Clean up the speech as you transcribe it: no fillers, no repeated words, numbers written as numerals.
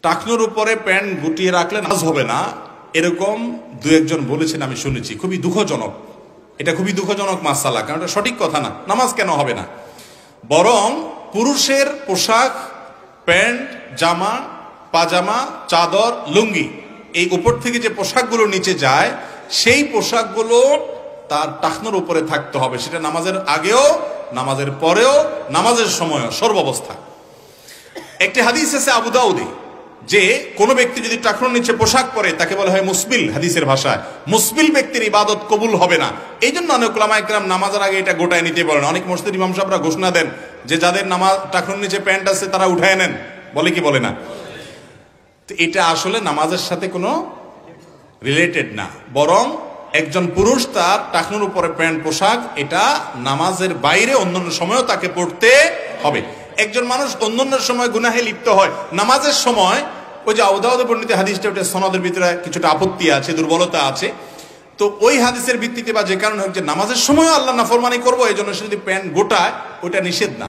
টাকনোর উপরে প্যান্ট গুটিয়ে রাখলে নামাজ হবে না, এরকম দু একজন বলেছেন, আমি শুনেছি। খুবই দুঃখজনক, এটা খুবই দুঃখজনক মাসালা, কারণ এটা সঠিক কথা না। নামাজ কেন হবে না? বরং পুরুষের পোশাক, প্যান্ট, জামা, পাজামা, চাদর, লুঙ্গি, এই উপর থেকে যে পোশাকগুলো নিচে যায়, সেই পোশাকগুলো তার টাকনোর উপরে থাকতে হবে। সেটা নামাজের আগেও, নামাজের পরেও, নামাজের সময়ও, সর্বাবস্থা। একটি হাদিস আছে আবু দাউদে, যে কোন ব্যক্তি যদি টাকনোর নিচে পোশাক পরে তাকে বলা হয় মুসবিল। হাদিসের ভাষায় মুসবিল ব্যক্তির ইবাদত কবুল হবে না। এই জন্য অনেক উলামা ইকরাম নামাজের আগে এটা গোটায় নিতে বলেন। অনেক মসজিদের ইমাম সাহেবরা ঘোষণা দেন যে যাদের নামাজ টাকনোর নিচে প্যান্ট আছে তারা উঠায় নেন, বলে কি বলে না? তো এটা আসলে নামাজের সাথে কোনো রিলেটেড না, বরং একজন পুরুষ তার টাকনোর উপরে প্যান্ট পোশাক, এটা নামাজের বাইরে অন্যান্য সময়ও তাকে পড়তে হবে। একজন মানুষ অন্যান্য সময় গুনাহে লিপ্ত হয়, নামাজের সময় ওই যে আবু দাউদ বর্ণিত হাদিসটা, ওটা সনদের ভিতরে কিছুটা আপত্তি আছে, দুর্বলতা আছে। তো ওই হাদিসের ভিত্তিতে বা যে কারণে হোক, যে নামাজের সময়ও আল্লাহ নাফরমানি করবো, এই জন্য সে যদি প্যান্ট গোটায়, ওইটা নিষেধ না।